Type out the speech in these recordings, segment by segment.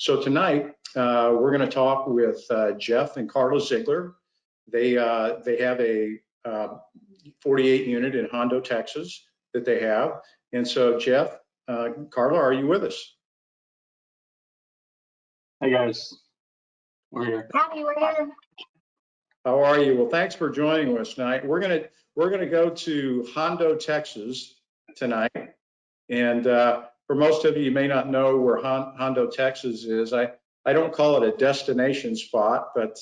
So tonight we're going to talk with Geoff and Carla Ziegler. They have a 48 unit in Hondo, Texas that they have. And so Geoff, Carla, are you with us? Hey guys, we're here. Howdy, we're here. How are you? Well, thanks for joining us tonight. We're gonna go to Hondo, Texas tonight. And for most of you, you may not know where Hondo, Texas is. I don't call it a destination spot, but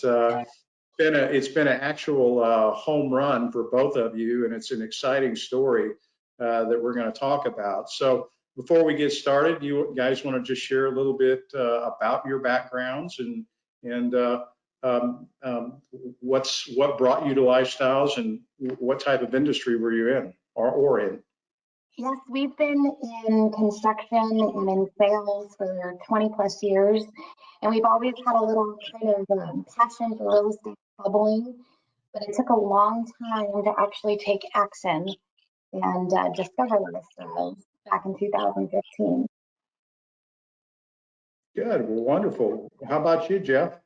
it's been an actual home run for both of you, and it's an exciting story that we're going to talk about. So before we get started, you guys want to just share a little bit about your backgrounds and what brought you to Lifestyles and what type of industry were you in or in? Yes, we've been in construction and in sales for 20 plus years, and we've always had a little kind of passion for real estate bubbling, but it took a long time to actually take action and discover Lifestyles back in 2015. Good, well, wonderful. How about you, Geoff?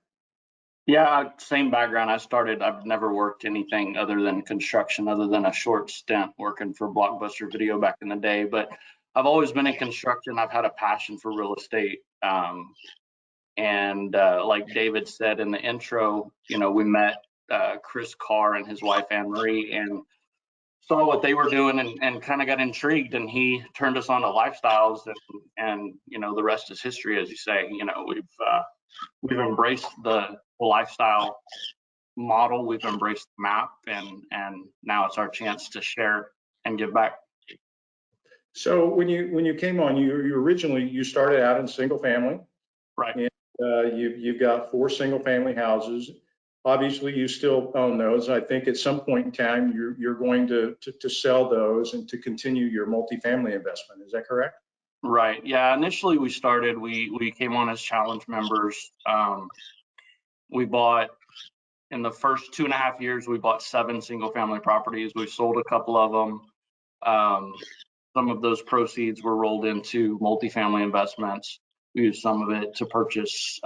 Yeah, same background. I've never worked anything other than construction, other than a short stint working for Blockbuster Video back in the day. But I've always been in construction. I've had a passion for real estate. Like David said in the intro, we met Chris Carr and his wife Anne Marie and saw what they were doing and kind of got intrigued, and he turned us on to Lifestyles, and the rest is history, as you say. We've embraced the lifestyle model, we've embraced the map, and now it's our chance to share and give back. So when you came on, you started out in single family, right? And you've got 4 single family houses. Obviously, you still own those. I think at some point in time, you're going to sell those and to continue your multifamily investment. Is that correct? Right. Yeah. Initially, we came on as challenge members. We bought, in the first 2.5 years, we bought 7 single family properties. We've sold a couple of them. Some of those proceeds were rolled into multifamily investments. We used some of it to purchase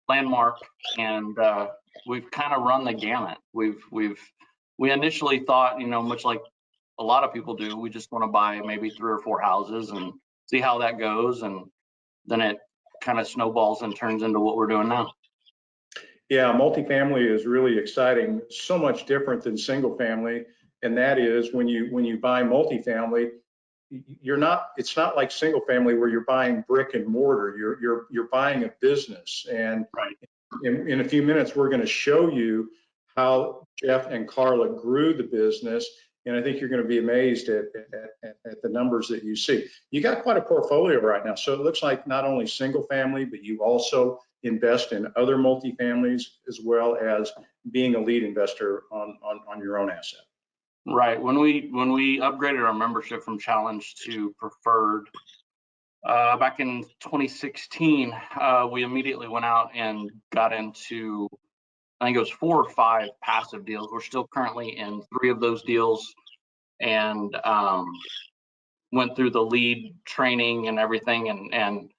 Landmark, and we've kind of run the gamut. We initially thought, much like a lot of people do, we just want to buy maybe 3 or 4 houses and see how that goes, and then it kind of snowballs and turns into what we're doing now. Yeah, multifamily is really exciting. So much different than single family, and that is when you buy multifamily, it's not like single family where you're buying brick and mortar. You're buying a business, and right. In a few minutes we're going to show you how Geoff and Carla grew the business, and I think you're going to be amazed at the numbers that you see. You got quite a portfolio right now, so it looks like not only single family, but you also invest in other multifamilies, as well as being a lead investor on your own asset. Right. When we upgraded our membership from Challenge to Preferred back in 2016, we immediately went out and got into, I think it was 4 or 5 passive deals. We're still currently in 3 of those deals, and went through the lead training and everything, and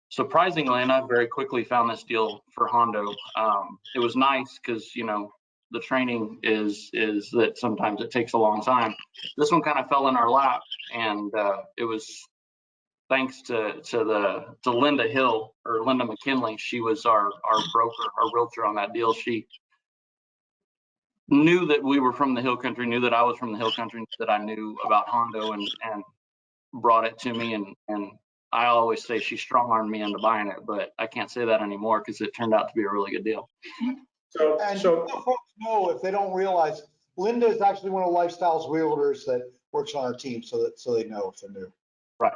surprisingly enough, very quickly found this deal for Hondo. It was nice because the training is that sometimes it takes a long time. This one kind of fell in our lap, and it was thanks to Linda Hill, or Linda McKinley. She was our broker, our realtor on that deal. She knew that we were from the Hill Country, knew that I was from the Hill Country, that I knew about Hondo, and brought it to me, and I always say she strong-armed me into buying it, but I can't say that anymore because it turned out to be a really good deal. So folks know, if they don't realize, Linda is actually one of Lifestyles realtors that works on our team, so they know if they're new. Right.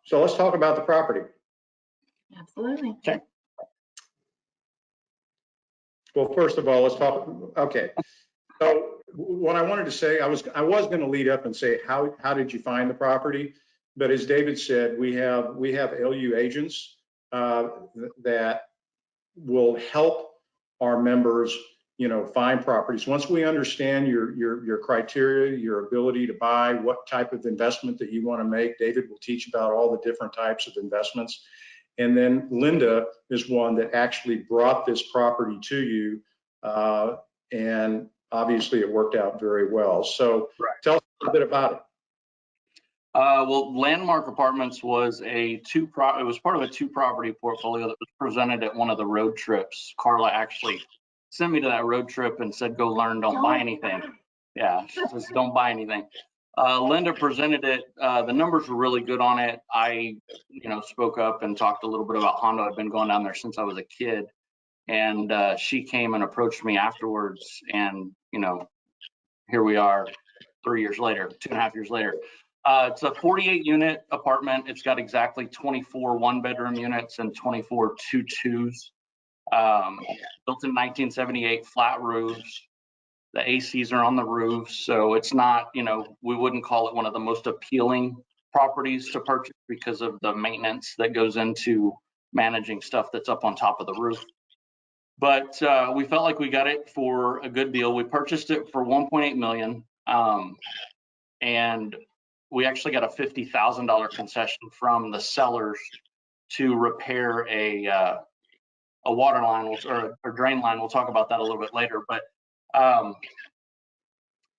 So let's talk about the property. Absolutely. Okay. Well, first of all, let's talk. Okay. So what I wanted to say, I was going to lead up and say, how did you find the property? But as David said, we have LU agents that will help our members, find properties. Once we understand your criteria, your ability to buy, what type of investment that you want to make, David will teach about all the different types of investments. And then Linda is one that actually brought this property to you. And obviously it worked out very well. So tell us a bit about it. Well, Landmark Apartments was it was part of a 2-property portfolio that was presented at one of the road trips. Carla actually sent me to that road trip and said, go learn, don't buy anything. Yeah, she says, don't buy anything. Linda presented it. The numbers were really good on it. I, spoke up and talked a little bit about Hondo. I've been going down there since I was a kid. And she came and approached me afterwards. And, here we are 3 years later, 2.5 years later. It's a 48-unit apartment. It's got exactly 24 1-bedroom units and 24 2-2s. Built in 1978, flat roofs. The ACs are on the roof, so it's not, we wouldn't call it one of the most appealing properties to purchase because of the maintenance that goes into managing stuff that's up on top of the roof. But we felt like we got it for a good deal. We purchased it for $1.8 million, and we actually got a $50,000 concession from the sellers to repair a water line or drain line. We'll talk about that a little bit later. But I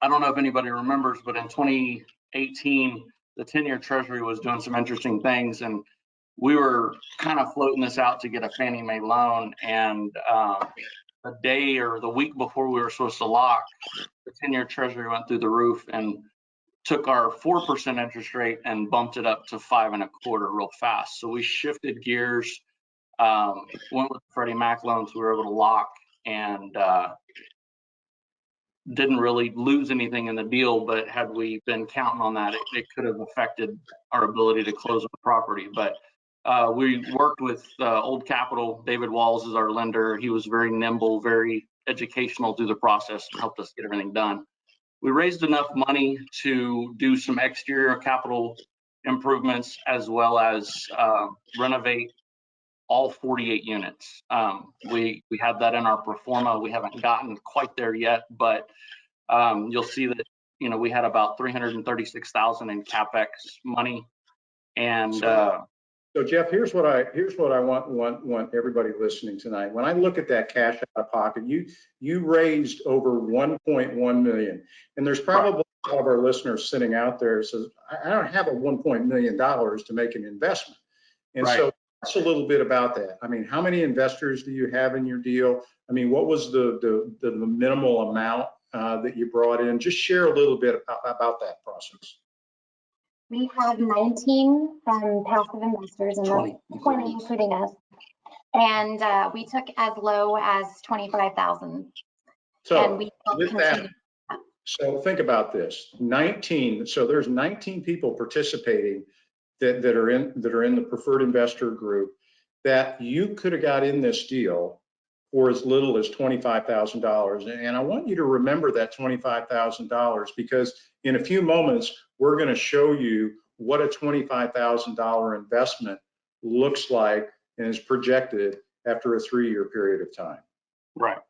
don't know if anybody remembers, but in 2018, the 10-year Treasury was doing some interesting things, and we were kind of floating this out to get a Fannie Mae loan. And a day or the week before we were supposed to lock, the 10-year Treasury went through the roof and took our 4% interest rate and bumped it up to 5.25% real fast. So we shifted gears, went with Freddie Mac loans. We were able to lock and didn't really lose anything in the deal, but had we been counting on that, it could have affected our ability to close on the property. But we worked with Old Capital. David Walls is our lender. He was very nimble, very educational through the process and helped us get everything done. We raised enough money to do some exterior capital improvements as well as renovate all 48 units. We had that in our pro forma. We haven't gotten quite there yet, but you'll see that we had about $336,000 in CapEx money. And so Geoff, here's what I want everybody listening tonight. When I look at that cash out of pocket, you raised over $1.1 million, and there's probably a lot of our listeners sitting out there says, I don't have a $1 million to make an investment. And so that's a little bit about that. I mean, how many investors do you have in your deal? I mean, what was the minimal amount that you brought in? Just share a little bit about that process. We have 19 from passive investors, and 20 including us. And we took as low as 25,000. So and we with that, so think about this: 19. So there's 19 people participating that are in the preferred investor group that you could have got in this deal for as little as $25,000. And I want you to remember that $25,000, because in a few moments, we're going to show you what a $25,000 investment looks like and is projected after a 3-year period of time. Right.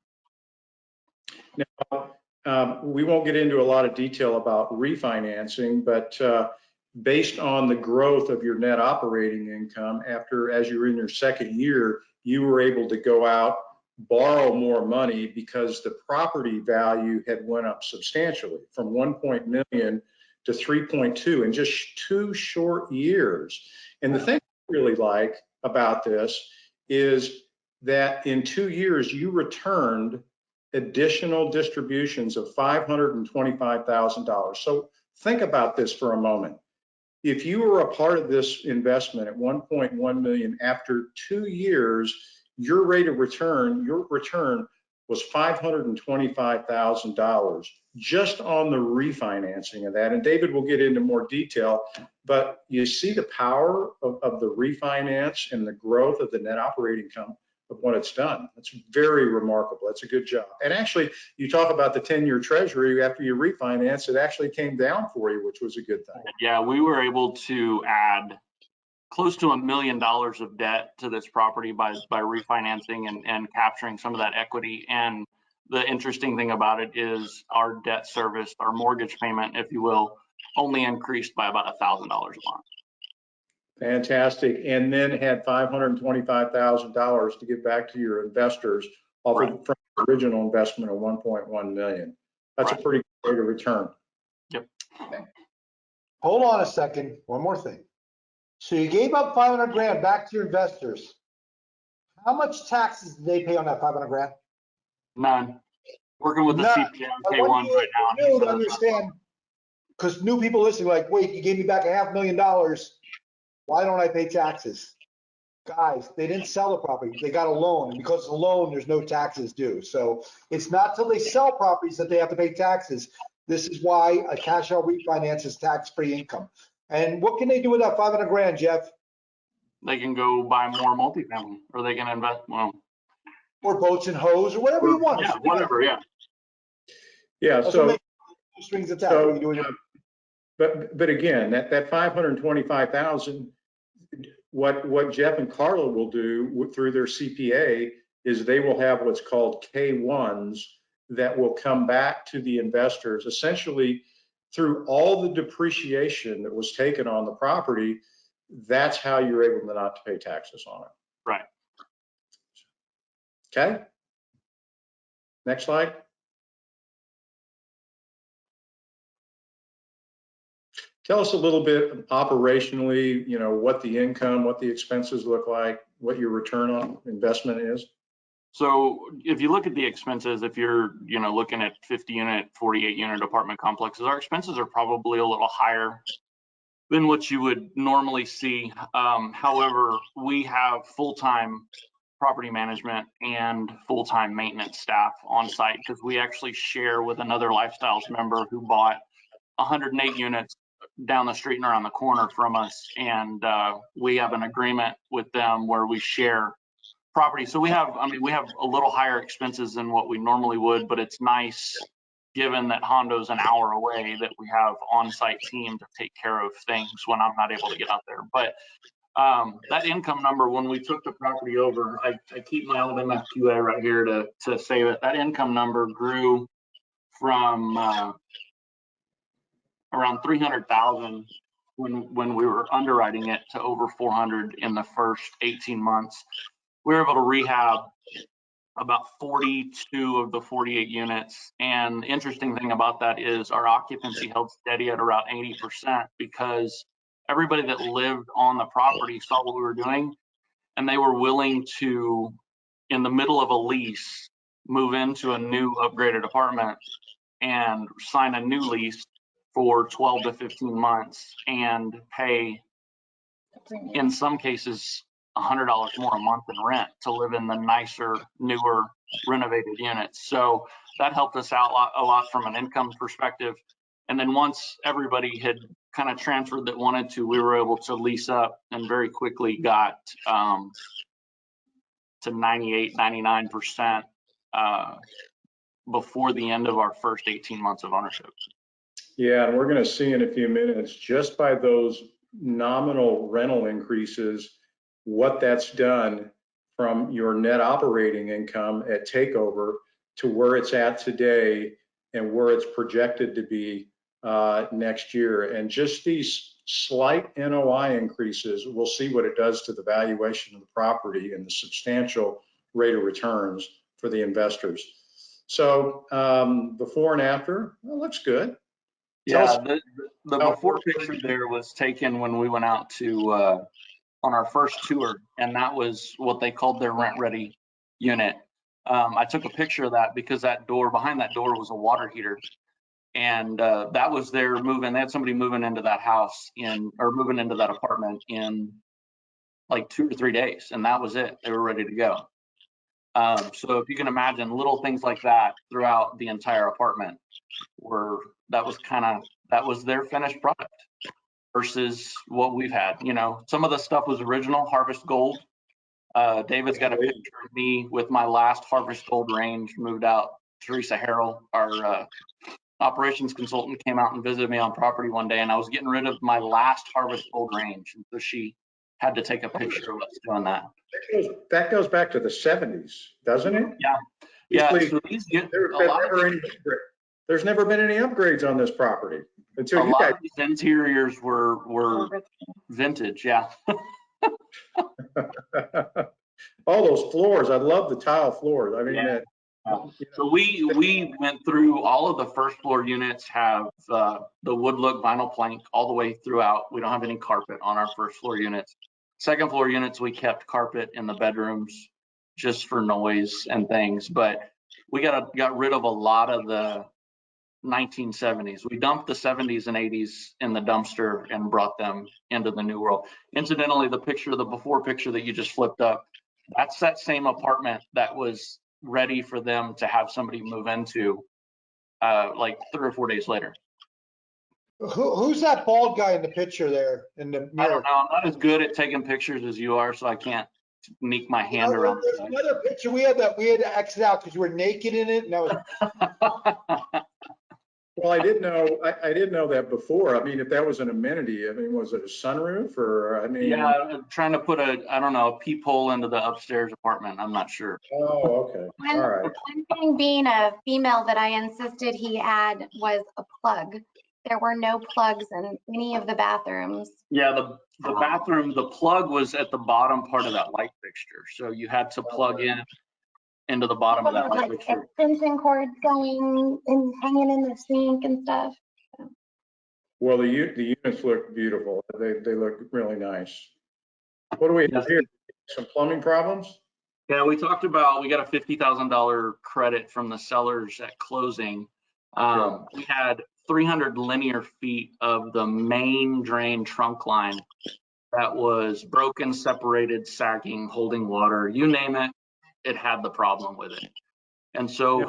Now, we won't get into a lot of detail about refinancing, but based on the growth of your net operating income, as you're in your 2nd year, you were able to go out, borrow more money because the property value had went up substantially from 1 million to 3.2 in just 2 short years. And the thing I really like about this is that in 2 years, you returned additional distributions of $525,000. So think about this for a moment. If you were a part of this investment at 1.1 million, after 2 years, your rate of return, your return was $525,000 just on the refinancing of that. And David will get into more detail, but you see the power of the refinance and the growth of the net operating income of what it's done. That's very remarkable. That's a good job. And actually, you talk about the 10-year Treasury, after you refinance, it actually came down for you, which was a good thing. Yeah, we were able to add close to $1 million of debt to this property by refinancing and capturing some of that equity. And the interesting thing about it is our debt service, our mortgage payment, if you will, only increased by about $1,000 a month. Fantastic. And then had $525,000 to give back to your investors off of from the original investment of 1.1 million. That's a pretty good rate of return. Yep. Hold on a second, one more thing. So you gave up 500 grand back to your investors. How much taxes did they pay on that 500 grand? None. Working with the None. CPA K1 right now. You understand, because new people listening like, wait, you gave me back $500,000. Why don't I pay taxes? Guys, they didn't sell the property. They got a loan. And because of the loan, there's no taxes due. So it's not till they sell properties that they have to pay taxes. This is why a cash out refinance is tax-free income. And what can they do with that 500 grand, Geoff? They can go buy more multifamily, or they can invest, well, Or boats and hose, or whatever you want. yeah, whatever, yeah. Yeah, so, strings attached. but again, that 525,000, what Geoff and Carla will do through their CPA is they will have what's called K1s that will come back to the investors essentially through all the depreciation that was taken on the property. That's how you're able to not to pay taxes on it. Right. Okay. Next slide. Tell us a little bit operationally, you know, what the income, what the expenses look like, what your return on investment is. So if you look at the expenses, if you're, you know, looking at 50 unit, 48 unit apartment complexes, our expenses are probably a little higher than what you would normally see. However, we have full-time property management and full-time maintenance staff on site because we actually share with another Lifestyles member who bought 108 units down the street and around the corner from us. And we have an agreement with them where we share property. So we have, I mean, we have a little higher expenses than what we normally would, but it's nice given that Hondo's an hour away that we have on-site team to take care of things when I'm not able to get out there. But that income number, when we took the property over, I keep my old MFQA right here to say that income number grew from around 300,000 when we were underwriting it to over 400 in the first 18 months. We were able to rehab about 42 of the 48 units. And the interesting thing about that is our occupancy held steady at around 80% because everybody that lived on the property saw what we were doing and they were willing to, in the middle of a lease, move into a new upgraded apartment and sign a new lease for 12 to 15 months and pay, in some cases, $100 more a month in rent to live in the nicer, newer, renovated units. So that helped us out a lot from an income perspective. And then once everybody had kind of transferred that wanted to, we were able to lease up and very quickly got to 98, 99% before the end of our first 18 months of ownership. Yeah, and we're going to see in a few minutes, just by those nominal rental increases, what that's done from your net operating income at takeover to where it's at today and where it's projected to be next year. And just these slight NOI increases, we'll see what it does to the valuation of the property and the substantial rate of returns for the investors. So before and after, well, looks good. Yeah, the before picture there was taken when we went out to on our first tour, and that was what they called their rent ready unit. I took a picture of that because that door, behind that door, was a water heater, and that was their move-in. They had somebody moving into that house moving into that apartment in like 2 or 3 days, and that was it. They were ready to go. So if you can imagine little things like that throughout the entire apartment, that was their finished product versus what we've had. You know, some of the stuff was original Harvest Gold. David's got a picture of me with my last Harvest Gold range moved out. Teresa Harrell, our operations consultant, came out and visited me on property one day, and I was getting rid of my last Harvest Gold range, and so she had to take a picture of us doing that. That goes back to the 70s, doesn't it? Yeah. Yeah. So there's never been any upgrades on this property until A you lot guys. of these interiors were vintage, yeah. All those floors, I love the tile floors. I mean, Yeah. you know, So we went through all of the first floor units have the wood look vinyl plank all the way throughout. We don't have any carpet on our first floor units. Second floor units, we kept carpet in the bedrooms just for noise and things, but we got rid of a lot of the 1970s. We dumped the 70s and 80s in the dumpster and brought them into the new world. Incidentally, the before picture that you just flipped up, that's that same apartment that was ready for them to have somebody move into like 3 or 4 days later. Who's that bald guy in the picture there in the I mirror? don't know. I'm not as good at taking pictures as you are, so I can't sneak my hand around. There's another picture we had to exit out because you were naked in it, and that was. well, I didn't know that before. I mean, if that was an amenity, I mean, was it a sunroof or, I mean? Yeah, I'm trying to put a peephole into the upstairs apartment. I'm not sure. Oh, okay. All right. One thing being a female that I insisted he add was a plug. There were no plugs in any of the bathrooms. Yeah, the bathroom, the plug was at the bottom part of that light fixture. So you had to plug into the bottom of that light Like fixture. extension cords going and hanging in the sink and stuff. Well, the units look beautiful. They look really nice. What do we have here? Some plumbing problems? Yeah, we talked about, we got a $50,000 credit from the sellers at closing. We had 300 linear feet of the main drain trunk line that was broken, separated, sagging, holding water, you name it, it had the problem with it. And so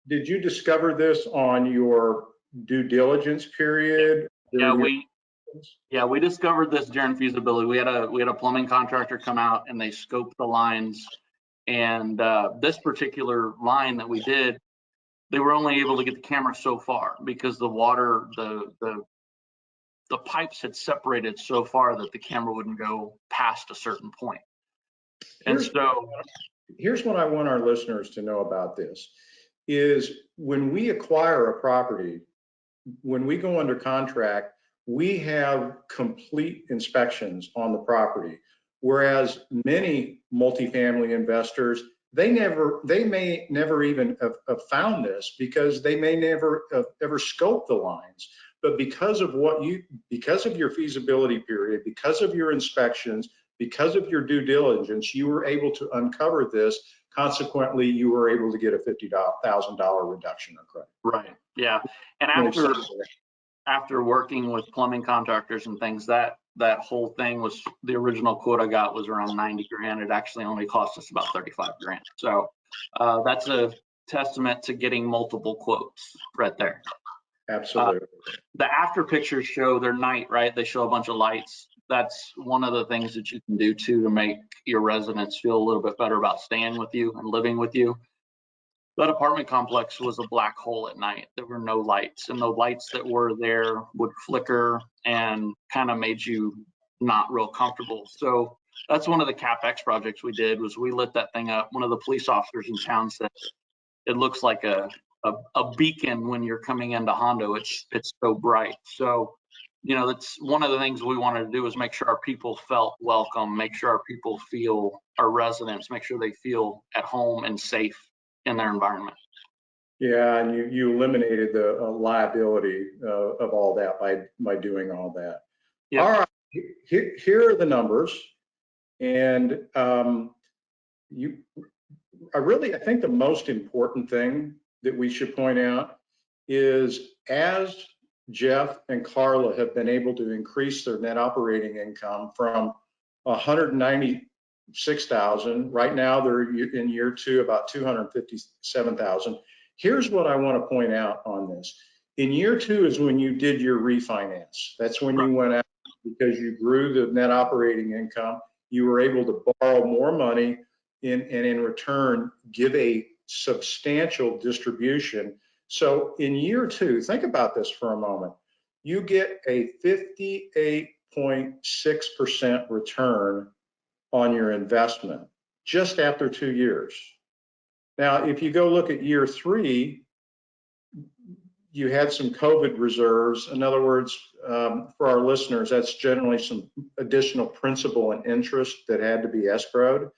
Did you discover this on your due diligence period? Yeah, we discovered this during feasibility. We had a plumbing contractor come out and they scoped the lines. And this particular line that we did, they were only able to get the camera so far because the water, the pipes had separated so far that the camera wouldn't go past a certain point. Here's what I want our listeners to know about this is when we acquire a property, when we go under contract, we have complete inspections on the property. Whereas many multifamily investors, they may never even have found this because they may never have ever scoped the lines. But because of your feasibility period, because of your inspections, because of your due diligence, you were able to uncover this. Consequently, you were able to get a $50,000 reduction in credit. Right. Yeah. And after working with plumbing contractors and things, that whole thing was, the original quote I got was around 90 grand. It actually only cost us about 35 grand. So that's a testament to getting multiple quotes right there. Absolutely. The after pictures show their night, right? They show a bunch of lights. That's one of the things that you can do too to make your residents feel a little bit better about staying with you and living with you. That apartment complex was a black hole at night. There were no lights, and the lights that were there would flicker and kind of made you not real comfortable. So that's one of the CapEx projects we did, was we lit that thing up. One of the police officers in town said it looks like a beacon when you're coming into Hondo. It's so bright. So, you know, that's one of the things we wanted to do, is make sure our people felt welcome, make sure our people feel, our residents, make sure they feel at home and safe in their environment. Yeah, and you eliminated the liability of all that by doing all that. Yep. All right, here are the numbers, and I think the most important thing that we should point out is, as Geoff and Carla have been able to increase their net operating income from 196,000, right now they're in year 2 about 257,000. Here's what I want to point out on this. In year 2 is when you did your refinance. That's when you went out because you grew the net operating income. You were able to borrow more money and in return give a substantial distribution. So in year 2, think about this for a moment. You get a 58.6% return on your investment just after 2 years. Now, if you go look at year 3, you had some COVID reserves. In other words, for our listeners, that's generally some additional principal and interest that had to be escrowed,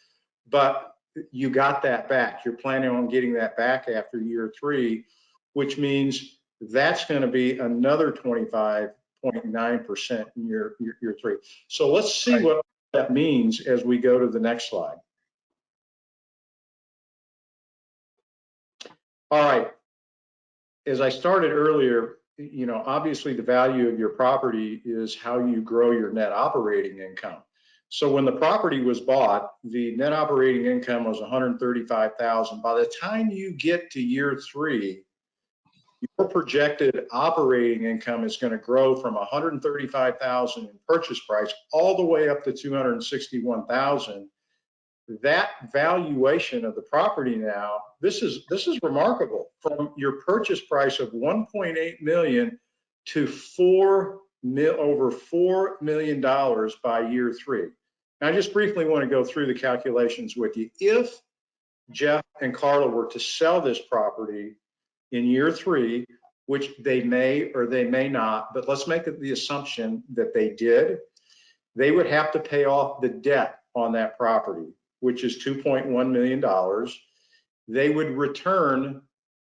but you got that back. You're planning on getting that back after year 3, which means that's going to be another 25.9% in year 3. So let's see what that means as we go to the next slide. All right. As I started earlier, you know, obviously the value of your property is how you grow your net operating income. So when the property was bought, the net operating income was $135,000. By the time you get to year 3, your projected operating income is going to grow from $135,000 in purchase price all the way up to $261,000. That valuation of the property now, this is remarkable. From your purchase price of $1.8 million to over $4 million by year 3. Now, I just briefly want to go through the calculations with you. If Geoff and Carla were to sell this property in year 3, which they may or they may not, but let's make the assumption that they did, they would have to pay off the debt on that property, which is $2.1 million. They would return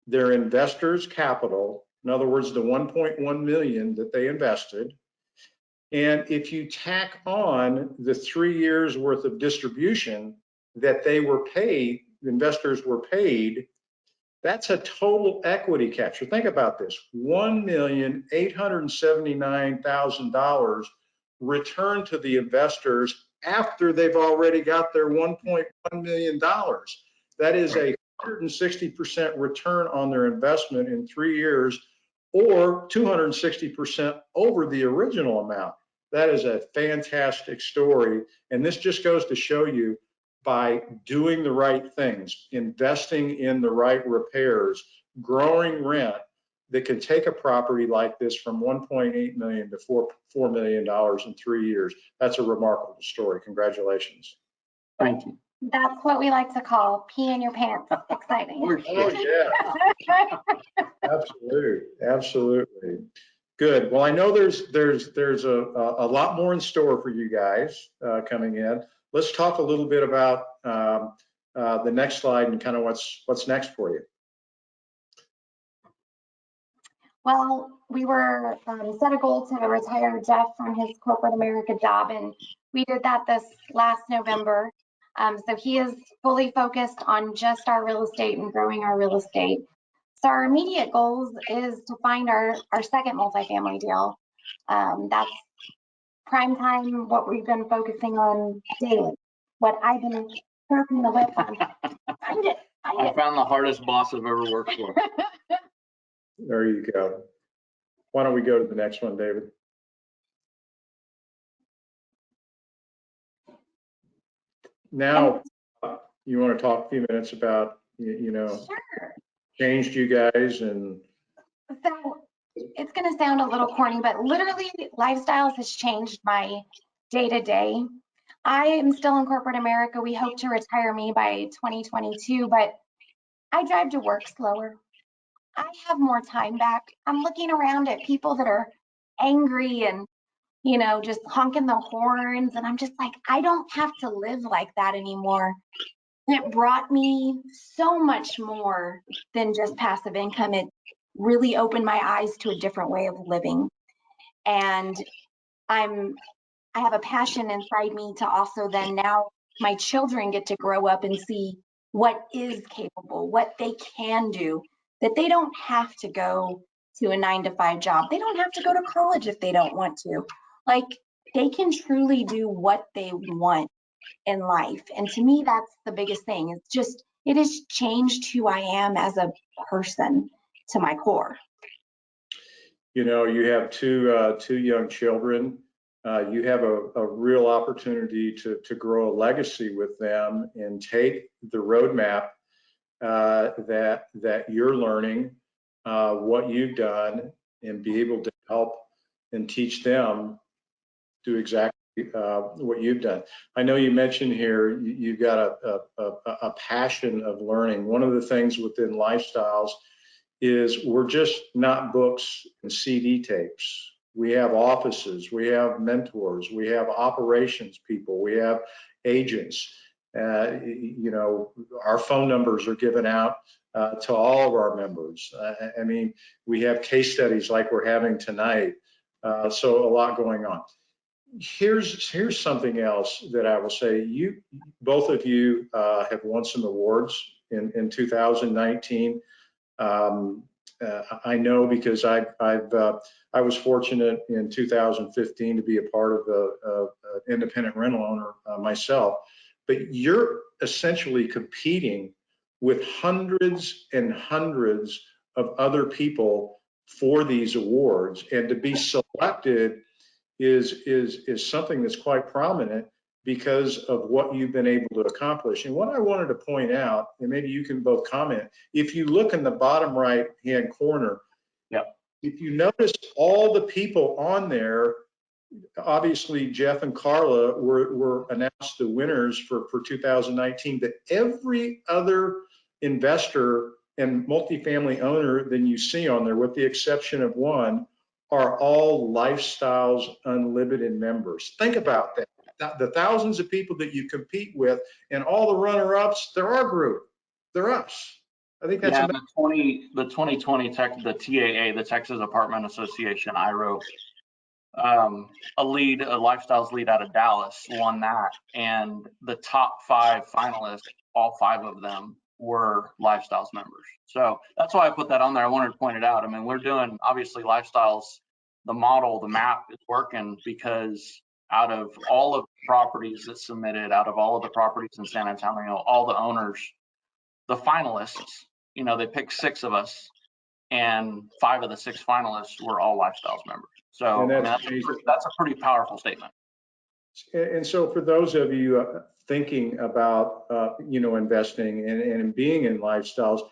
their investors' capital, in other words, the $1.1 million that they invested. And if you tack on the 3 years worth of distribution that they were paid, investors were paid, that's a total equity capture. Think about this, $1,879,000 returned to the investors after they've already got their $1.1 million. That is a 160% return on their investment in 3 years, or 260% over the original amount. That is a fantastic story. And this just goes to show you, by doing the right things, investing in the right repairs, growing rent, that can take a property like this from $1.8 million to $4 million in 3 years. That's a remarkable story. Congratulations. Thank you. That's what we like to call pee in your pants. Exciting. Oh yeah, absolutely. Good. Well, I know there's a lot more in store for you guys coming in. Let's talk a little bit about the next slide and kind of what's next for you. Well, we were set a goal to retire Geoff from his corporate America job, and we did that this last November. So he is fully focused on just our real estate and growing our real estate. So our immediate goals is to find our second multifamily deal. That's prime time, what we've been focusing on daily, what I've been surfing the web on. Find it. I found the hardest boss I've ever worked for. There you go. Why don't we go to the next one, David? Now, you want to talk a few minutes about, you know, Sure. Changed you guys and. So it's going to sound a little corny, but literally lifestyles has changed my day to day. I am still in corporate America. We hope to retire me by 2022, but I drive to work slower. I have more time back. I'm looking around at people that are angry and, you know, just honking the horns. And I'm just like, I don't have to live like that anymore. It brought me so much more than just passive income. It really opened my eyes to a different way of living. And I have a passion inside me to also then now my children get to grow up and see what is capable, what they can do, that they don't have to go to a 9-to-5 job. They don't have to go to college if they don't want to. Like, they can truly do what they want in life. And to me, that's the biggest thing. It's just, it has changed who I am as a person to my core. You know, you have two young children. You have a real opportunity to grow a legacy with them and take the roadmap that you're learning, what you've done, and be able to help and teach them do exactly what you've done. I know you mentioned here you've got a passion of learning. One of the things within Lifestyles is we're just not books and CD tapes. We have offices, we have mentors, we have operations people, we have agents. You know, our phone numbers are given out to all of our members. I mean, we have case studies like we're having tonight. So a lot going on. Here's something else that I will say. Both of you have won some awards in 2019. I know because I was fortunate in 2015 to be a part of an independent rental owner myself. But you're essentially competing with hundreds and hundreds of other people for these awards, and to be selected is something that's quite prominent because of what you've been able to accomplish. And what I wanted to point out, and maybe you can both comment, if you look in the bottom right hand corner, if you notice all the people on there, obviously Geoff and Carla were announced the winners for 2019, but every other investor and multifamily owner than you see on there, with the exception of one, are all Lifestyles Unlimited members. Think about that. The thousands of people that you compete with and all the runner-ups, they're our group. They're us. I think that's the 2020 the TAA, the Texas Apartment Association, IRO, a Lifestyles lead out of Dallas won that, and the top 5 finalists, all 5 of them were Lifestyles members. So that's why I put that on there. I wanted to point it out. I mean, we're doing, obviously, Lifestyles, the model, the map is working because out of all of the properties that submitted, out of all of the properties in San Antonio, all the owners, the finalists, you know, they picked 6 of us, and 5 of the 6 finalists were all Lifestyles members. So I mean, that's a pretty powerful statement. And so for those of you thinking about, you know, investing and being in Lifestyles,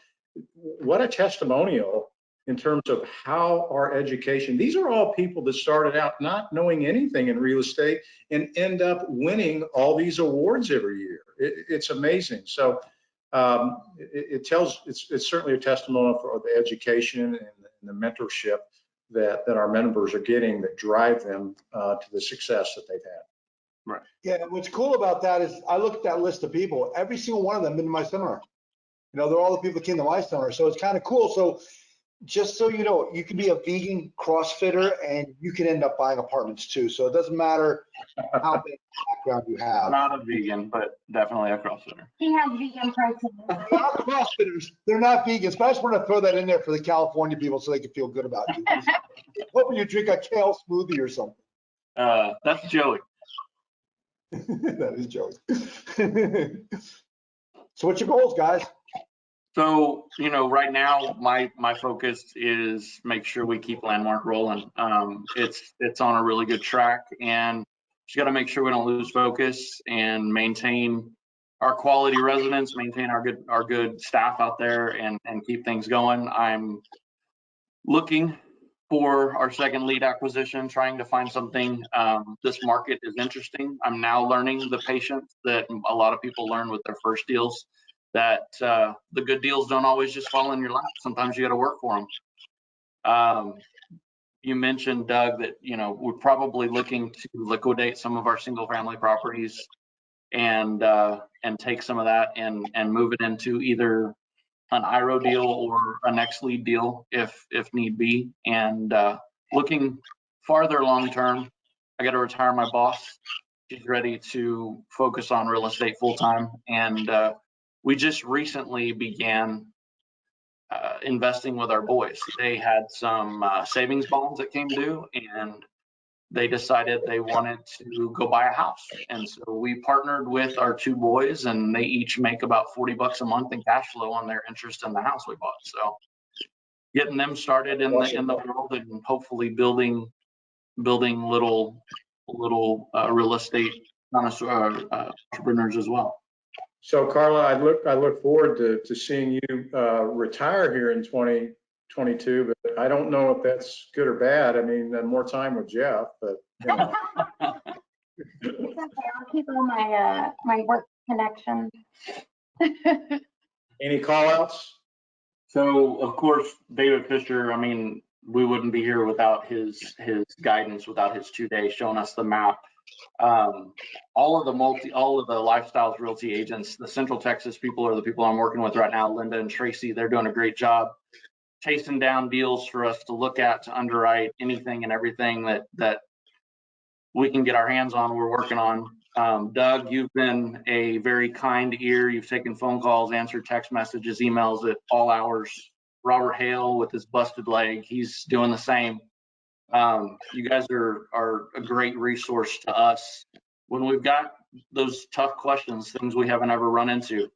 what a testimonial in terms of how our education, these are all people that started out not knowing anything in real estate and end up winning all these awards every year. It's amazing. So it's certainly a testimonial for the education and the mentorship that our members are getting that drive them to the success that they've had. Right. Yeah, and what's cool about that is I looked at that list of people, every single one of them been to my seminar. You know, they're all the people that came to my seminar, so it's kind of cool. So just so you know, you can be a vegan CrossFitter and you can end up buying apartments too. So it doesn't matter how big background you have. Not a vegan, but definitely a CrossFitter. He has vegan protein. They're not CrossFitters, they're not vegans, but I just want to throw that in there for the California people so they can feel good about you. Hoping you drink a kale smoothie or something. That's Joey. That is Joey. So what's your goals, guys? So, you know, right now my focus is make sure we keep Landmark rolling. It's on a really good track, and just got to make sure we don't lose focus and maintain our quality residents, maintain our good staff out there, and keep things going. I'm looking for our second lead acquisition, trying to find something. This market is interesting. I'm now learning the patience that a lot of people learn with their first deals, that the good deals don't always just fall in your lap. Sometimes you got to work for them. You mentioned, Doug, that, you know, we're probably looking to liquidate some of our single family properties and take some of that and move it into either an IRO deal or a next lead deal if need be. And looking farther long term, I got to retire my boss. She's ready to focus on real estate full time, and we just recently began investing with our boys. They had some savings bonds that came due, and they decided they wanted to go buy a house. And so we partnered with our 2 boys, and they each make about $40 a month in cash flow on their interest in the house we bought. So getting them started in the world, and hopefully building little real estate entrepreneurs as well. So Carla, I look forward to seeing you retire here in 2022, but I don't know if that's good or bad. I mean, more time with Geoff, but you know. It's okay. I'll keep all my work connections. Any call outs? So of course, David Fisher, I mean, we wouldn't be here without his guidance, without his 2 days showing us the map. All of the Lifestyles Realty agents, the Central Texas people are the people I'm working with right now, Linda and Tracy. They're doing a great job chasing down deals for us to look at, to underwrite anything and everything that we can get our hands on. We're working on. Doug, you've been a very kind ear. You've taken phone calls, answered text messages, emails at all hours. Robert Hale with his busted leg, he's doing the same. You guys are a great resource to us when we've got those tough questions, things we haven't ever run into.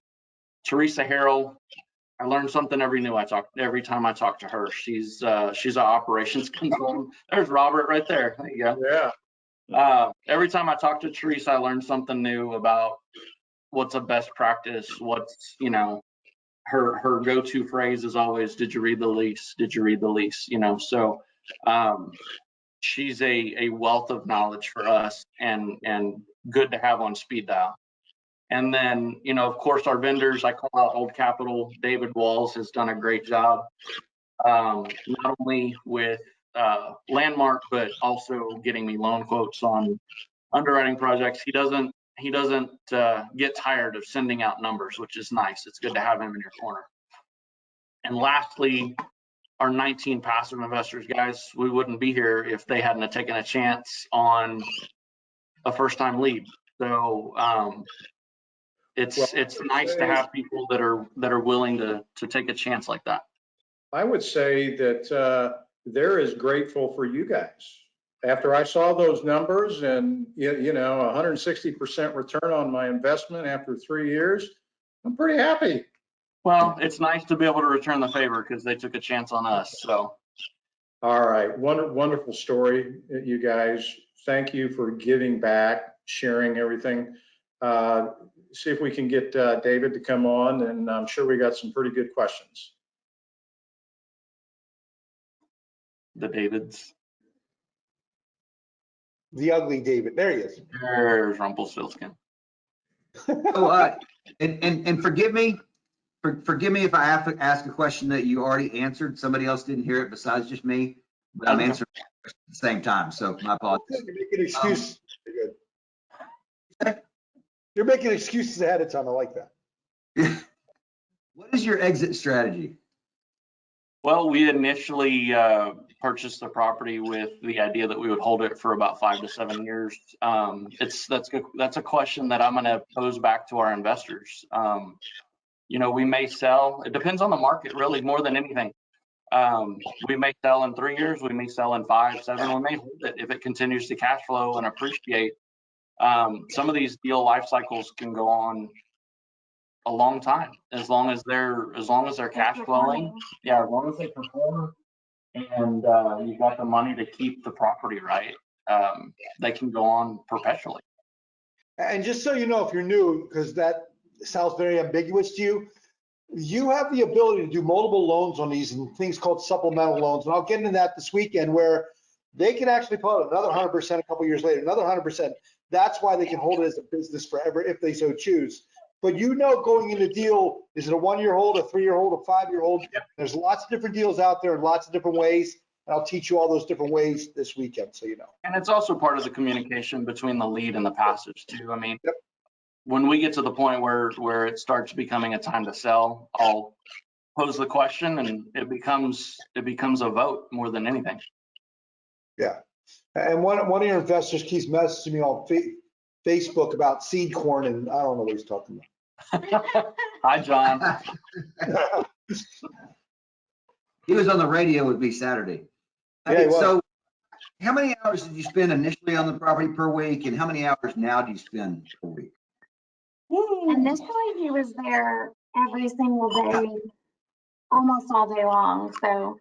Teresa Harrell, I learn something every time I talk to her. She's an operations consultant. There's Robert right there. There you go. Yeah. Every time I talk to Teresa, I learn something new about what's a best practice. What's, her go-to phrase is always, "Did you read the lease? Did you read the lease?" So she's a wealth of knowledge for us, and good to have on speed dial. And then, of course, our vendors, I call out Old Capital. David Walls has done a great job, not only with Landmark, but also getting me loan quotes on underwriting projects. He doesn't get tired of sending out numbers, which is nice. It's good to have him in your corner. And lastly, our 19 passive investors, guys, we wouldn't be here if they hadn't have taken a chance on a first-time lead. So it's nice to have people that are willing to take a chance like that. I would say that they're as grateful for you guys. After I saw those numbers and 160% return on my investment after 3 years, I'm pretty happy. Well, it's nice to be able to return the favor because they took a chance on us. So, all right, wonderful story, you guys. Thank you for giving back, sharing everything. See if we can get David to come on, and I'm sure we got some pretty good questions. The Davids. The ugly David. There he is. There's Rumpelstiltskin. So, and forgive me if I have to ask a question that you already answered. Somebody else didn't hear it besides just me, but I'm answering at the same time. So my apologies. You're making excuses. You're making excuses ahead of time. I like that. What is your exit strategy? Well, we initially purchased the property with the idea that we would hold it for about 5 to 7 years. That's a question that I'm going to pose back to our investors. We may sell. It depends on the market, really, more than anything. We may sell in 3 years. We may sell in 5, 7. We may hold it if it continues to cash flow and appreciate. Some of these deal life cycles can go on a long time, as long as they're cash flowing. Yeah, as long as they perform, and you've got the money to keep the property right, they can go on perpetually. And just so you know, if you're new, because that sounds very ambiguous to you, you have the ability to do multiple loans on these and things called supplemental loans. And I'll get into that this weekend, where they can actually put out another 100% a couple years later, another 100%. That's why they can hold it as a business forever if they so choose. But going into the deal, is it a 1 year hold, a 3 year hold, a 5 year hold? Yep. There's lots of different deals out there and lots of different ways. And I'll teach you all those different ways this weekend, so you know. And it's also part of the communication between the lead and the passives too. I mean, yep. When we get to the point where it starts becoming a time to sell, I'll pose the question and it becomes a vote more than anything. Yeah. And one of your investors keeps messaging me on Facebook about seed corn, and I don't know what he's talking about. Hi, John. He was on the radio with me Saturday. Yeah, so how many hours did you spend initially on the property per week, and how many hours now do you spend per week? Initially, he was there every single day, almost all day long. So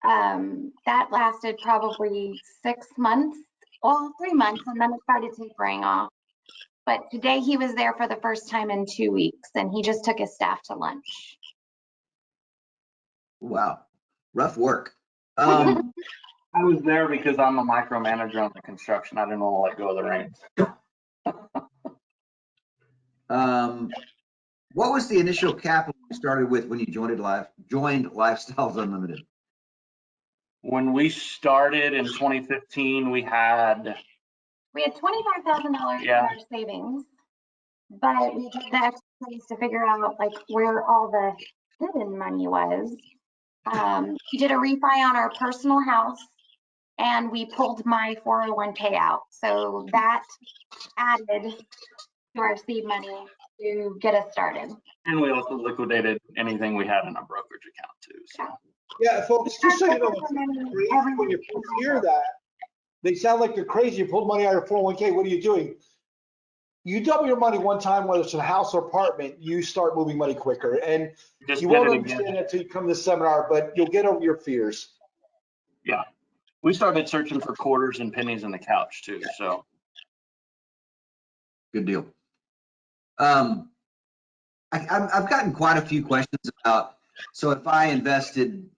that lasted probably 6 months, 3 months, and then it started tapering off. But today he was there for the first time in 2 weeks, and he just took his staff to lunch. Wow, rough work. I was there because I'm a micromanager on the construction. I didn't want to let go of the reins. What was the initial capital started with when you joined Lifestyles Unlimited? When we started in 2015, we had $25,000 in Yeah. our savings, but we did the exercise to figure out like where all the hidden money was. We did a refi on our personal house and we pulled my 401k out. So that added to our seed money to get us started. and we also liquidated anything we had in a brokerage account too. So Yeah, folks, just so you know, when you first hear that, they sound like they're crazy. You pulled money out of your 401k. What are you doing? You double your money one time, whether it's a house or apartment, you start moving money quicker. And just you did won't it understand again. that until you come to the seminar, but you'll get over your fears. Yeah. We started searching for quarters and pennies in the couch too. So Good deal. I've gotten quite a few questions about, so if I invested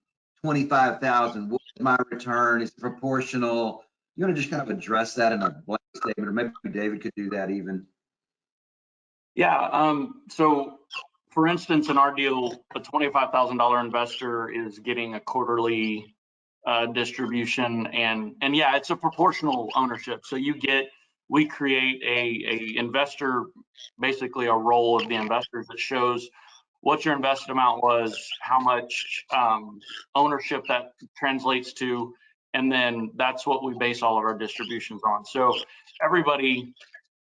25,000, what's my return? Is it proportional? You want to just kind of address that in a blank statement, or maybe David could do that even? yeah. So for instance, in our deal, a $25,000 investor is getting a quarterly distribution, and yeah, it's a proportional ownership. So we create a investor, basically a roll of the investors that shows what your invested amount was, how much ownership that translates to, and then that's what we base all of our distributions on. So everybody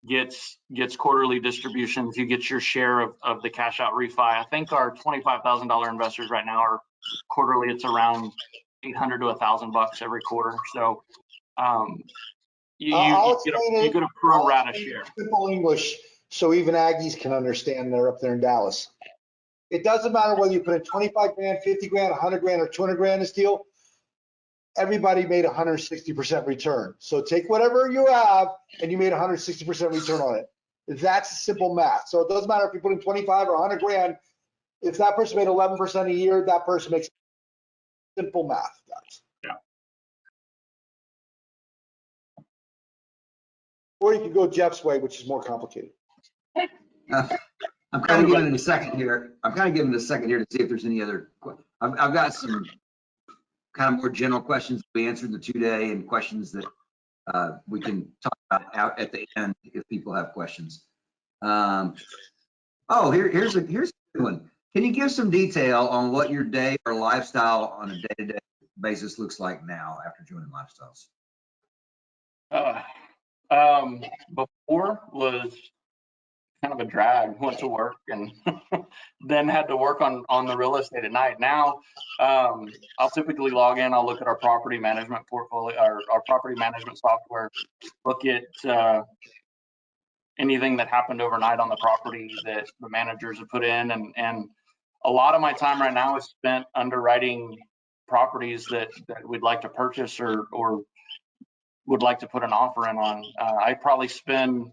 gets quarterly distributions. You get your share of the cash out refi. I think our $25,000 investors right now are quarterly, it's around $800 to $1,000 every quarter. So you get a pro rata share. Simple English, so even Aggies can understand. They're up there in Dallas. It doesn't matter whether you put in 25 grand, 50 grand, 100 grand, or 200 grand in this deal. Everybody made 160% return. So take whatever you have and you made 160% return on it. That's simple math. So it doesn't matter if you put in 25 or 100 grand. If that person made 11% a year, that person makes simple math, guys. Yeah. Or you could go Jeff's way, which is more complicated. I'm kind of giving it a second here. To see if there's any other. I've got some kind of more general questions we answered in the 2-day, and questions that we can talk about out at the end if people have questions. Here's a good one. Can you give some detail on what your day or lifestyle on a day-to-day basis looks like now after joining Lifestyles? Before was kind of a drag. Went to work and then had to work on the real estate at night. Now I'll typically log in, I'll look at our property management portfolio, our property management software, look at anything that happened overnight on the property that the managers have put in, and a lot of my time right now is spent underwriting properties that we'd like to purchase or would like to put an offer in on. I probably spend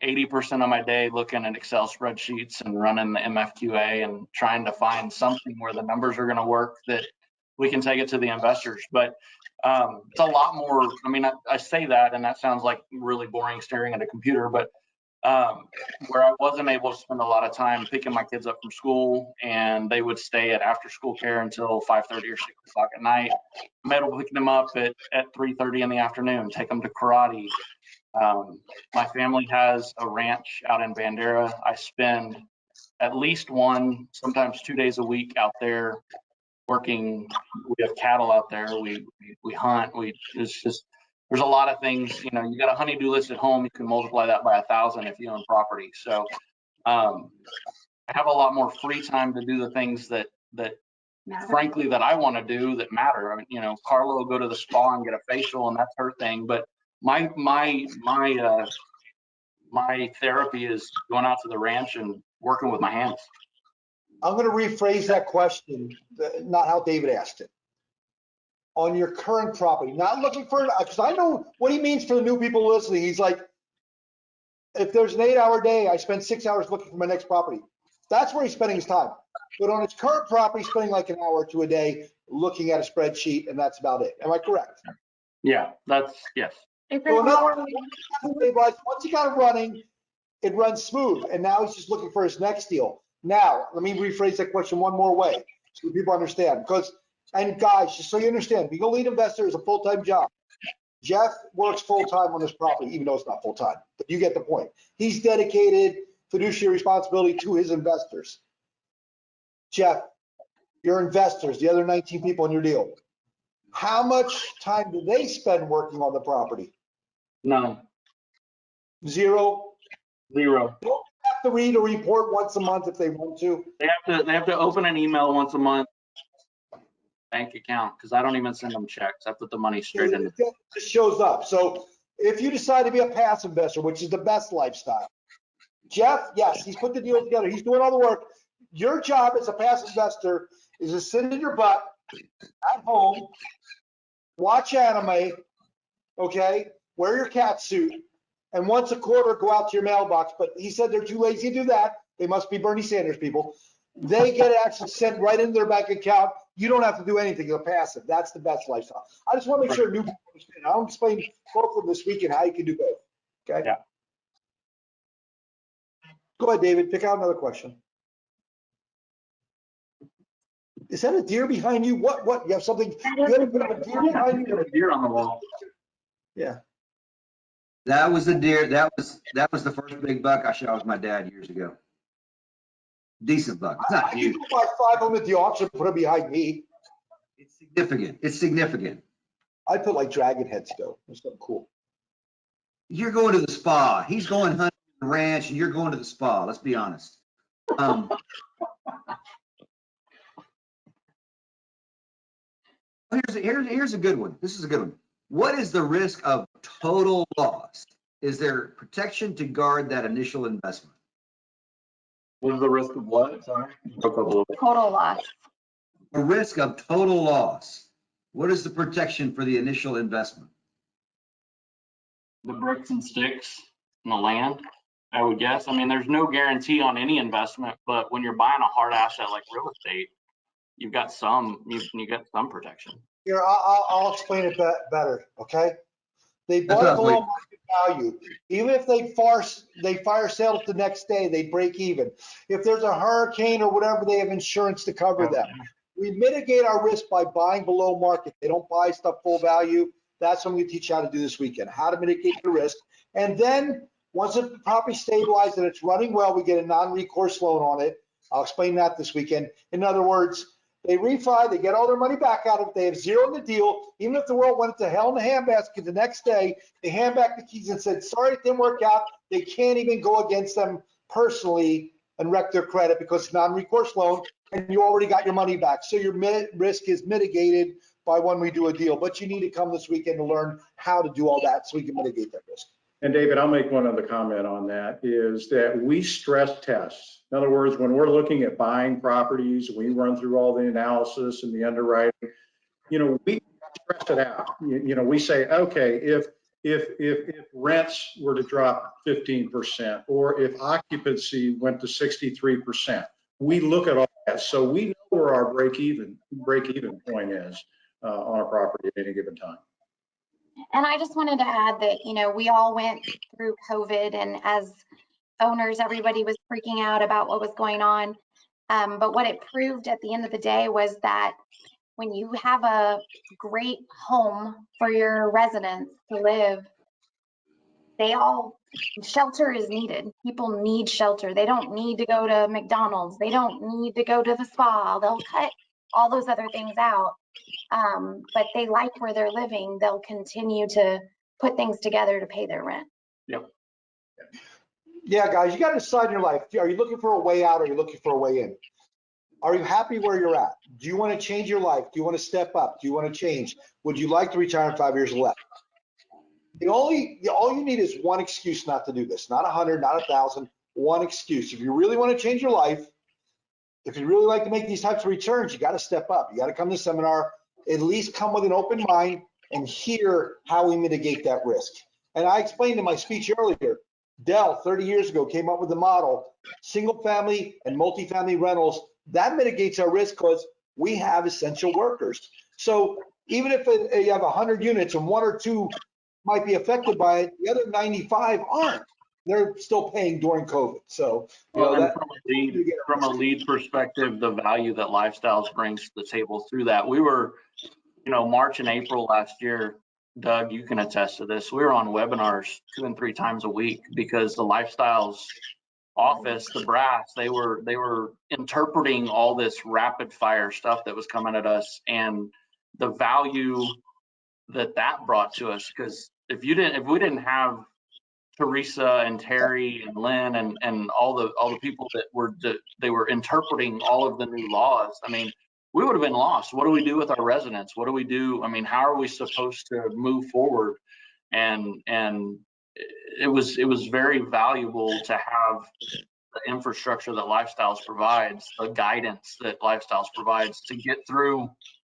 80% of my day looking at Excel spreadsheets and running the MFQA and trying to find something where the numbers are going to work that we can take it to the investors. But it's a lot more. I mean, I say that and that sounds like really boring staring at a computer, but where I wasn't able to spend a lot of time picking my kids up from school and they would stay at after school care until 5:30 or 6 o'clock at night, I'm able to pick them up at 3:30 in the afternoon, take them to karate. My family has a ranch out in Bandera. I spend at least 1, sometimes 2 days a week out there working. We have cattle out there. We hunt. It's just, there's a lot of things. You know, you got a honey-do list at home. You can multiply that by 1,000 if you own property. So I have a lot more free time to do the things that frankly that I want to do that matter. I mean, you know, Carla will go to the spa and get a facial, and that's her thing. But my therapy is going out to the ranch and working with my hands. I'm going to rephrase that question, not how David asked it. On your current property, not looking for, because I know what he means for the new people listening. He's like, if there's an 8-hour day, I spend 6 hours looking for my next property. That's where he's spending his time. But on his current property, he's spending like an hour or 2 a day looking at a spreadsheet, and that's about it. Am I correct? Yeah, yes. So once he got it running, it runs smooth. And now he's just looking for his next deal. Now, let me rephrase that question one more way so people understand. Because, and guys, just so you understand, being a lead investor is a full-time job. Geoff works full-time on this property, even though it's not full-time, but you get the point. He's dedicated fiduciary responsibility to his investors. Geoff, your investors, the other 19 people in your deal, how much time do they spend working on the property? None. Zero. Zero. They don't have to read a report once a month if they want to. They have to open an email once a month, bank account, because I don't even send them checks. I put the money straight in. It just shows up. So if you decide to be a passive investor, which is the best lifestyle, Geoff, yes, he's put the deal together. He's doing all the work. Your job as a passive investor is to sit in your butt at home, watch anime, okay, wear your cat suit, and once a quarter go out to your mailbox. But he said they're too lazy to do that. They must be Bernie Sanders people. They get access sent right into their bank account. You don't have to do anything. You're passive. That's the best lifestyle. I just want to make sure new people understand. I'll explain both of them this week and how you can do both. Okay? Yeah. Go ahead, David. Pick out another question. Is that a deer behind you? What? You have something? You have to put up a deer behind you? A deer on the wall. Yeah. That was the deer. That was the first big buck I shot with my dad years ago. Decent buck. It's not I huge. can go buy 5 of them at the auction, put them behind me. It's significant. It's significant. I put like dragon heads though. It's something cool. You're going to the spa. He's going hunting the ranch, and you're going to the spa. Let's be honest. Here's a good one. This is a good one. What is the risk of total loss? Is there protection to guard that initial investment? What is the risk of what? Sorry. Broke up a little bit. Total loss. A risk of total loss. What is the protection for the initial investment? The bricks and sticks and the land, I would guess. I mean, there's no guarantee on any investment, but when you're buying a hard asset like real estate, you've got some, you get some protection. Here, I'll explain it better, okay? They That's bought what it I was below waiting. market value. Even if they fire sale it the next day, they break even. If there's a hurricane or whatever, they have insurance to cover them. We mitigate our risk by buying below market. They don't buy stuff full value. That's what I'm going to teach you how to do this weekend, how to mitigate the risk. And then once the property stabilized and it's running well, we get a non-recourse loan on it. I'll explain that this weekend. In other words, they refi, they get all their money back out of it. They have zero in the deal. Even if the world went to hell in the handbasket the next day, they hand back the keys and said, sorry, it didn't work out. They can't even go against them personally and wreck their credit because it's non-recourse loan and you already got your money back. So your risk is mitigated by when we do a deal. But you need to come this weekend to learn how to do all that so we can mitigate that risk. And David, I'll make one other comment on that, is that we stress test. In other words, when we're looking at buying properties, we run through all the analysis and the underwriting, we stress it out. We say, okay, if rents were to drop 15% or if occupancy went to 63%, we look at all that. So we know where our break-even point is on a property at any given time. And I just wanted to add that, we all went through COVID, and as owners, everybody was freaking out about what was going on. But what it proved at the end of the day was that when you have a great home for your residents to live, shelter is needed. People need shelter. They don't need to go to McDonald's. They don't need to go to the spa. They'll cut all those other things out. But they like where they're living. They'll continue to put things together to pay their rent. Yep. Yeah, guys, you got to decide in your life. Are you looking for a way out or are you looking for a way in? Are you happy where you're at? Do you want to change your life? Do you want to step up? Do you want to change? Would you like to retire in 5 years or less? All you need is one excuse not to do this. Not 100, not 1,000, one excuse. If you really want to change your life, if you really like to make these types of returns, you got to step up. You got to come to the seminar, at least come with an open mind and hear how we mitigate that risk. And I explained in my speech earlier, Dell 30 years ago came up with the model, single family and multifamily rentals. That mitigates our risk because we have essential workers. So even if you have 100 units and 1 or 2 might be affected by it, the other 95 aren't. they're still paying during COVID. So, you Well, know, and that from a lead perspective, the value that Lifestyles brings to the table through that, we were, March and April last year, Doug, you can attest to this. We were on webinars 2 and 3 times a week because the Lifestyles office, the brass, they were interpreting all this rapid fire stuff that was coming at us and the value that brought to us. Because if we didn't have Teresa and Terry and Lynn and all the people that were interpreting all of the new laws, I mean, we would have been lost. What do we do with our residents? What do we do? I mean, how are we supposed to move forward? And it was very valuable to have the infrastructure that Lifestyles provides, the guidance that Lifestyles provides to get through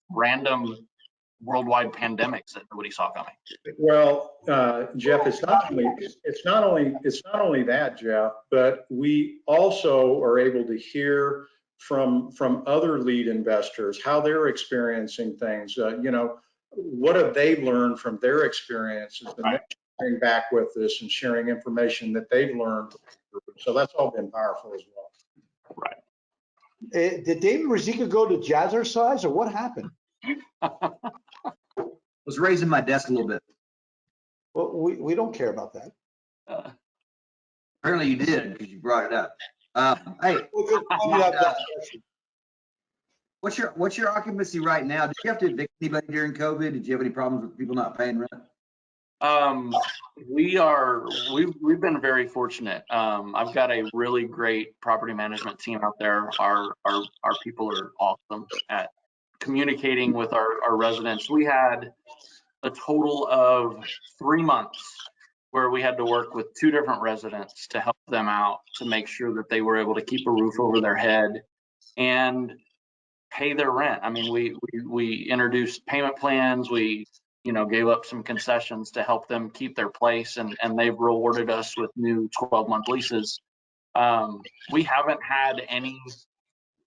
random worldwide pandemics that nobody saw coming. Well, Geoff, it's not only that, Geoff, but we also are able to hear from other lead investors how they're experiencing things. What have they learned from their experiences, and they're sharing back with us and sharing information that they've learned. So that's all been powerful as well. Right. did David Ruzicka go to Jazzercise or what happened? Was raising my desk a little bit. Well, we don't care about that. Apparently you did because you brought it up. Hey, what's your occupancy right now? Did you have to evict anybody during COVID? Did you have any problems with people not paying rent? We've been very fortunate. I've got a really great property management team out there. Our people are awesome at communicating with our residents. We had a total of 3 months where we had to work with 2 different residents to help them out to make sure that they were able to keep a roof over their head and pay their rent. I mean, we introduced payment plans. We gave up some concessions to help them keep their place, and they've rewarded us with new 12-month leases. We haven't had any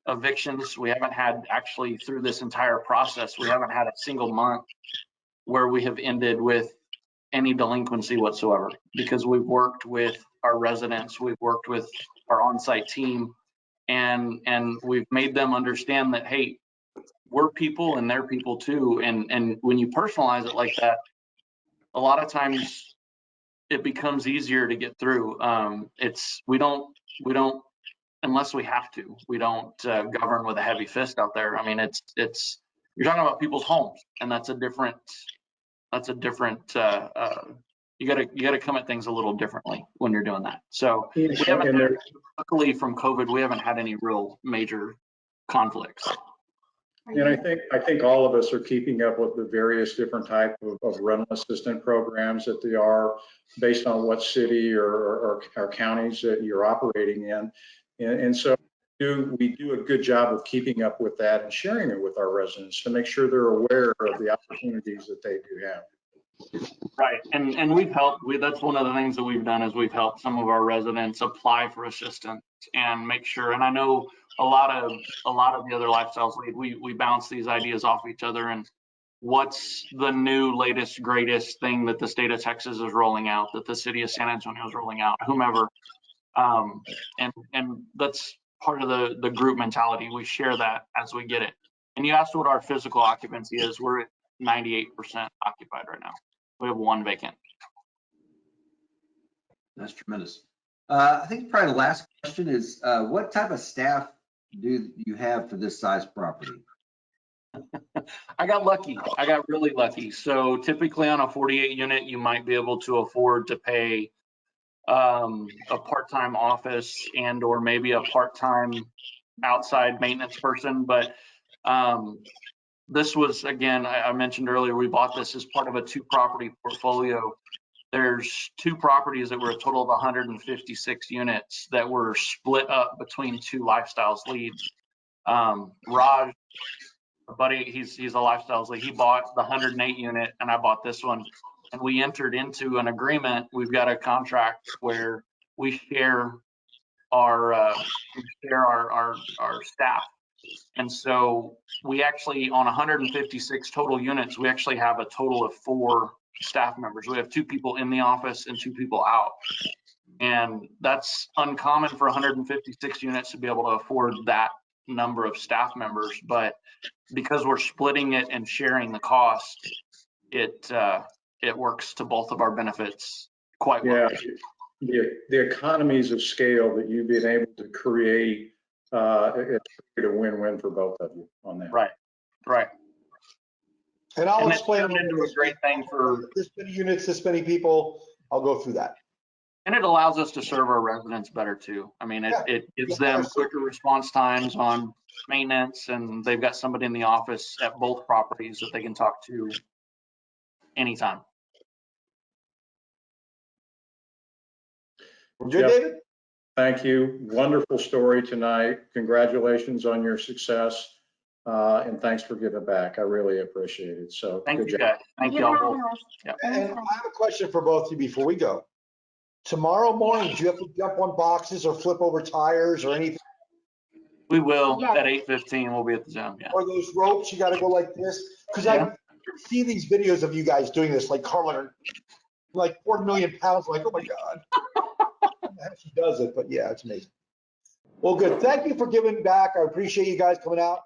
evictions. We haven't had, actually, through this entire process, we haven't had a single month where we have ended with any delinquency whatsoever, because we've worked with our residents, we've worked with our on-site team, and we've made them understand that, hey, we're people and they're people too. And when you personalize it like that, a lot of times it becomes easier to get through. We don't, unless we have to, we don't govern with a heavy fist out there. I mean, you're talking about people's homes, and that's a different, you gotta come at things a little differently when you're doing that. So we haven't had, luckily from COVID, we haven't had any real major conflicts. And I think all of us are keeping up with the various different type of rental assistant programs that they are based on what city or counties that you're operating in. And so we do a good job of keeping up with that and sharing it with our residents to make sure they're aware of the opportunities that they do have. Right, and we've helped. That's one of the things that we've done is we've helped some of our residents apply for assistance and make sure. And I know a lot of the other Lifestyles lead, we bounce these ideas off each other. And what's the new, latest, greatest thing that the state of Texas is rolling out, that the city of San Antonio is rolling out, whomever. And that's part of the group mentality. We share that as we get it. And you asked what our physical occupancy is. We're at 98% occupied right now. We have 1 vacant. That's tremendous. I think probably the last question is, what type of staff do you have for this size property? I got lucky. I got really lucky. So typically on a 48 unit, you might be able to afford to pay a part-time office and or maybe a part-time outside maintenance person. But this was, again, I mentioned earlier, we bought this as part of a 2-property portfolio. There's 2 properties that were a total of 156 units that were split up between 2 Lifestyles leads. Raj, a buddy, he's a Lifestyles lead. He bought the 108 unit and I bought this one. And we entered into an agreement. We've got a contract where we share our staff. And so we actually, on 156 total units, we actually have a total of 4 staff members. We have 2 people in the office and 2 people out. And that's uncommon for 156 units to be able to afford that number of staff members. But because we're splitting it and sharing the cost, it works to both of our benefits quite well. Yeah, the economies of scale that you've been able to create, it's a win-win for both of you on that. Right. And I'll And explain it's turned into a great thing for, this many units, this many people. I'll go through that. and it allows us to serve our residents better too. I mean, it gives them quicker response times on maintenance, and they've got somebody in the office at both properties that they can talk to anytime. We're good, Geoff, David? Thank you. Wonderful story tonight. Congratulations on your success. And thanks for giving back. I really appreciate it. So Thank good you job. guys. Thank you all both. Yep. And I have a question for both of you before we go. Tomorrow morning, do you have to jump on boxes or flip over tires or anything? We will Yes. at 8:15. We'll be at the Zoom. Yeah. Or those ropes, you got to go like this? Because I see these videos of you guys doing this, like Carla, like 4 million pounds. Like, oh my God. I don't know how she does it, but yeah, it's amazing. Well, good. Thank you for giving back. I appreciate you guys coming out.